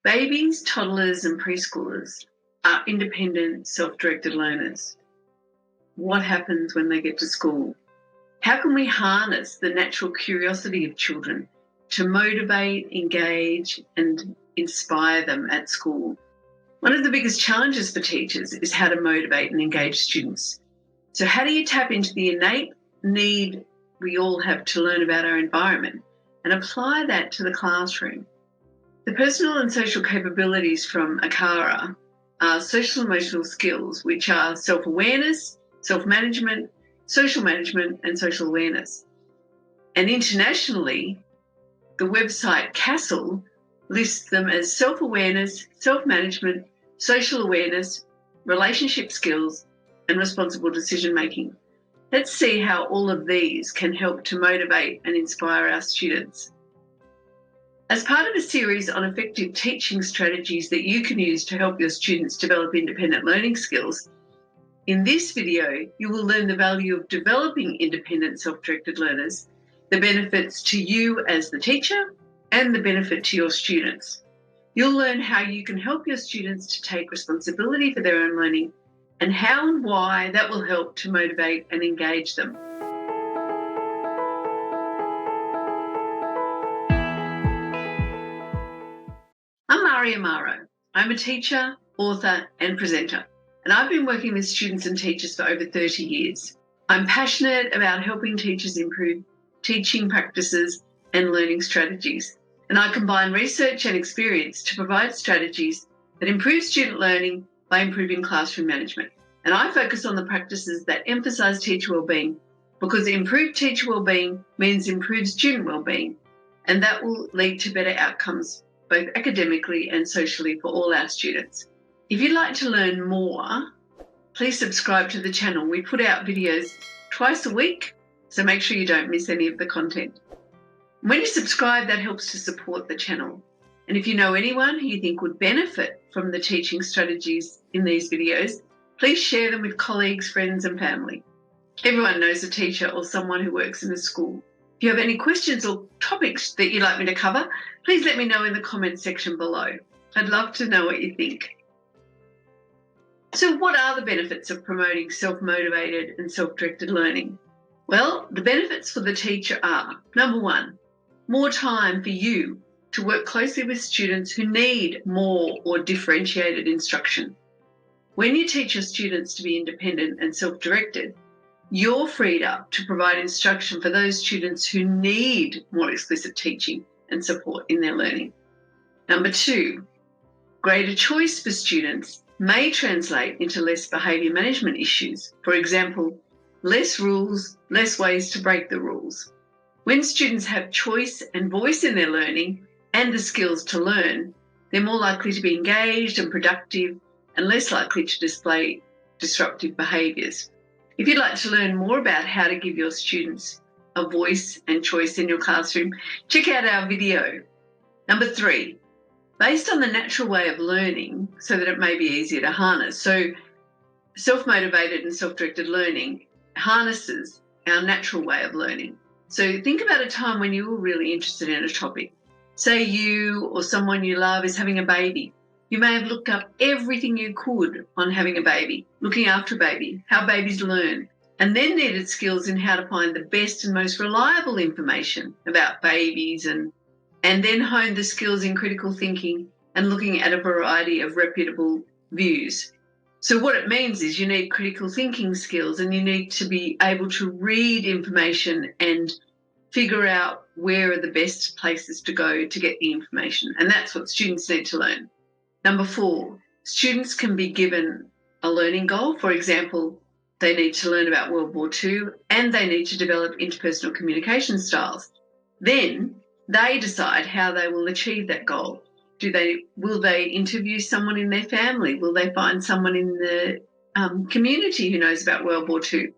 Babies, toddlers, and preschoolers are independent, self-directed learners. What happens when they get to school? How can we harness the natural curiosity of children to motivate, engage, and inspire them at school? One of the biggest challenges for teachers is how to motivate and engage students. So how do you tap into the innate need we all have to learn about our environment and apply that to the classroom? The personal and social capabilities from ACARA are social emotional skills, which are self-awareness, self-management, social management, and social awareness. And internationally, the website CASTLE lists them as self-awareness, self-management, social awareness, relationship skills, and responsible decision-making. Let's see how all of these can help to motivate and inspire our students. As part of a series on effective teaching strategies that you can use to help your students develop independent learning skills, in this video, you will learn the value of developing independent self-directed learners, the benefits to you as the teacher, and the benefit to your students. You'll learn how you can help your students to take responsibility for their own learning and how and why that will help to motivate and engage them. I'm Mari Amaro. I'm a teacher, author, and presenter, and I've been working with students and teachers for over 30 years. I'm passionate about helping teachers improve teaching practices and learning strategies, and I combine research and experience to provide strategies that improve student learning by improving classroom management. And I focus on the practices that emphasise teacher wellbeing, because improved teacher wellbeing means improved student wellbeing, and that will lead to better outcomes both academically and socially for all our students. If you'd like to learn more, please subscribe to the channel. We put out videos twice a week, so make sure you don't miss any of the content. When you subscribe, that helps to support the channel. And if you know anyone who you think would benefit from the teaching strategies in these videos, please share them with colleagues, friends, and family. Everyone knows a teacher or someone who works in a school. If you have any questions or topics that you'd like me to cover, please let me know in the comments section below. I'd love to know what you think. So what are the benefits of promoting self-motivated and self-directed learning? Well, the benefits for the teacher are, number one, more time for you to work closely with students who need more or differentiated instruction. When you teach your students to be independent and self-directed, you're freed up to provide instruction for those students who need more explicit teaching and support in their learning. Number two, greater choice for students may translate into less behaviour management issues. For example, less rules, less ways to break the rules. When students have choice and voice in their learning and the skills to learn, they're more likely to be engaged and productive and less likely to display disruptive behaviours. If you'd like to learn more about how to give your students a voice and choice in your classroom, check out our video. Number three, based on the natural way of learning so that it may be easier to harness. So self-motivated and self-directed learning harnesses our natural way of learning. So think about a time when you were really interested in a topic. Say you or someone you love is having a baby. You may have looked up everything you could on having a baby, looking after a baby, how babies learn, and then needed skills in how to find the best and most reliable information about babies and then honed the skills in critical thinking and looking at a variety of reputable views. So what it means is you need critical thinking skills and you need to be able to read information and figure out where are the best places to go to get the information. And that's what students need to learn. Number four, students can be given a learning goal. For example, they need to learn about World War II and they need to develop interpersonal communication styles. Then they decide how they will achieve that goal. Will they interview someone in their family? Will they find someone in the community who knows about World War II?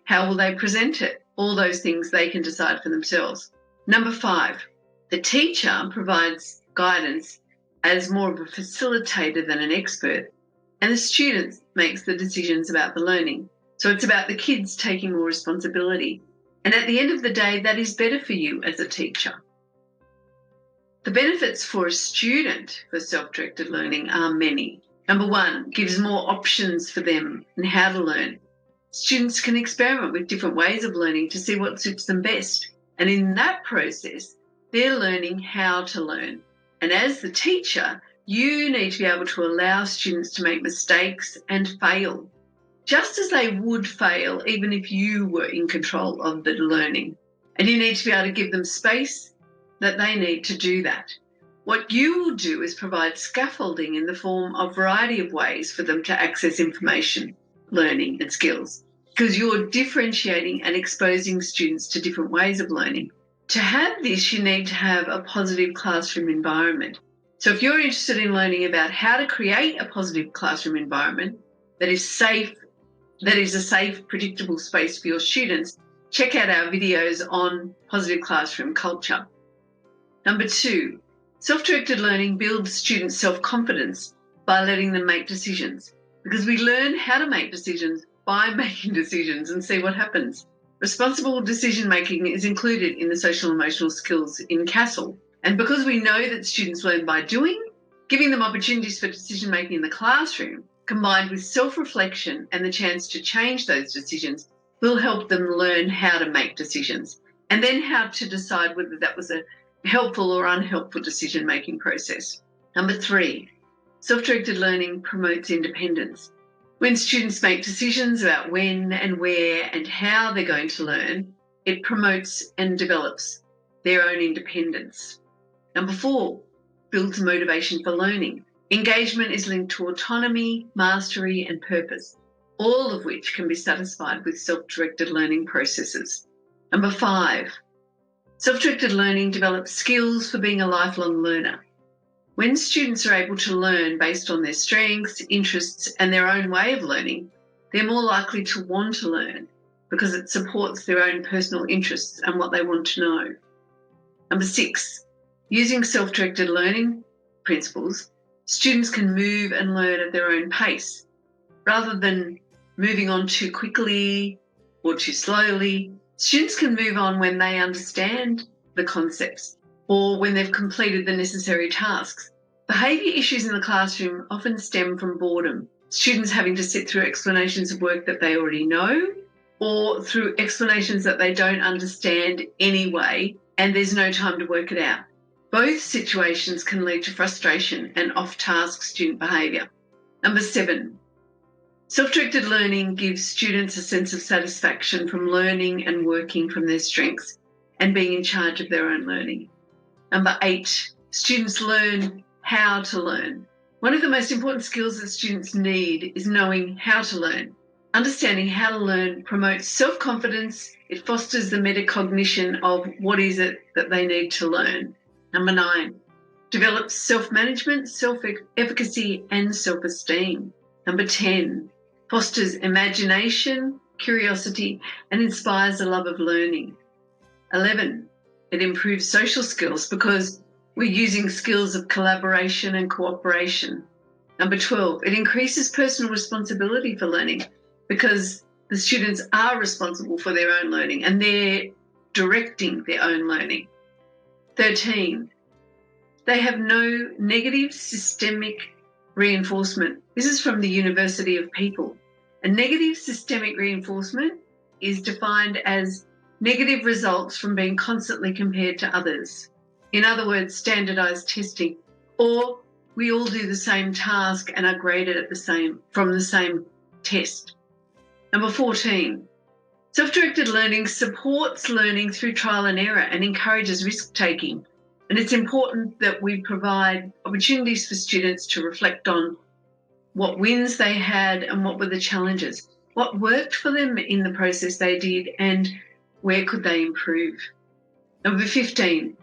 How will they present it? All those things they can decide for themselves. Number five, the teacher provides guidance as more of a facilitator than an expert, and the student makes the decisions about the learning. So it's about the kids taking more responsibility. And at the end of the day, that is better for you as a teacher. The benefits for a student for self-directed learning are many. Number one, gives more options for them in how to learn. Students can experiment with different ways of learning to see what suits them best. And in that process, they're learning how to learn. And as the teacher, you need to be able to allow students to make mistakes and fail, just as they would fail even if you were in control of the learning. And you need to be able to give them space that they need to do that. What you will do is provide scaffolding in the form of a variety of ways for them to access information, learning and skills, because you're differentiating and exposing students to different ways of learning. To have this, you need to have a positive classroom environment. So if you're interested in learning about how to create a positive classroom environment that is safe, that is a safe, predictable space for your students, check out our videos on positive classroom culture. Number two, self-directed learning builds students' self-confidence by letting them make decisions, because we learn how to make decisions by making decisions and see what happens. Responsible decision-making is included in the social and emotional skills in CASEL. And because we know that students learn by doing, giving them opportunities for decision-making in the classroom, combined with self-reflection and the chance to change those decisions, will help them learn how to make decisions and then how to decide whether that was a helpful or unhelpful decision-making process. Number three, self-directed learning promotes independence. When students make decisions about when and where and how they're going to learn, it promotes and develops their own independence. Number four, builds motivation for learning. Engagement is linked to autonomy, mastery, and purpose, all of which can be satisfied with self-directed learning processes. Number five, self-directed learning develops skills for being a lifelong learner. When students are able to learn based on their strengths, interests, and their own way of learning, they're more likely to want to learn because it supports their own personal interests and what they want to know. Number six, using self-directed learning principles, students can move and learn at their own pace. Rather than moving on too quickly or too slowly, students can move on when they understand the concepts or when they've completed the necessary tasks. Behaviour issues in the classroom often stem from boredom, students having to sit through explanations of work that they already know or through explanations that they don't understand anyway, and there's no time to work it out. Both situations can lead to frustration and off-task student behaviour. Number seven, self-directed learning gives students a sense of satisfaction from learning and working from their strengths and being in charge of their own learning. Number eight, students learn how to learn. One of the most important skills that students need is knowing how to learn. Understanding how to learn promotes self-confidence. It fosters the metacognition of what is it that they need to learn. Number nine, develops self-management, self-efficacy, and self-esteem. Number 10, fosters imagination, curiosity, and inspires a love of learning. 11, it improves social skills because we're using skills of collaboration and cooperation. Number 12, it increases personal responsibility for learning because the students are responsible for their own learning and they're directing their own learning. 13, they have no negative systemic reinforcement. This is from the University of People. A negative systemic reinforcement is defined as negative results from being constantly compared to others. In other words, standardized testing, or we all do the same task and are graded at from the same test. Number 14, self-directed learning supports learning through trial and error and encourages risk-taking. And it's important that we provide opportunities for students to reflect on what wins they had and what were the challenges, what worked for them in the process they did, and where could they improve. Number 15,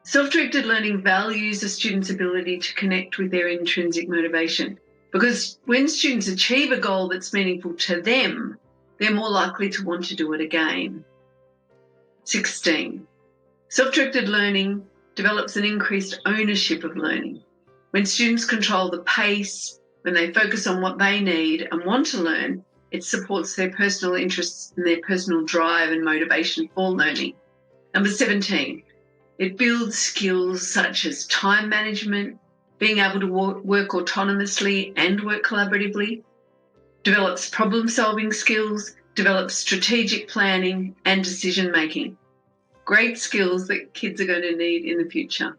self-directed learning values a student's ability to connect with their intrinsic motivation, because when students achieve a goal that's meaningful to them, they're more likely to want to do it again. 16, self-directed learning develops an increased ownership of learning. When students control the pace, when they focus on what they need and want to learn, it supports their personal interests and their personal drive and motivation for learning. Number 17, It builds skills such as time management, being able to work autonomously and work collaboratively, develops problem-solving skills, develops strategic planning and decision-making. Great skills that kids are going to need in the future.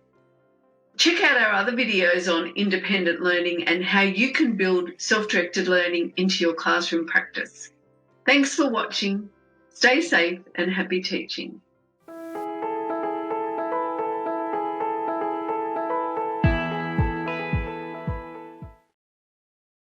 Check out our other videos on independent learning and how you can build self-directed learning into your classroom practice. Thanks for watching. Stay safe and happy teaching.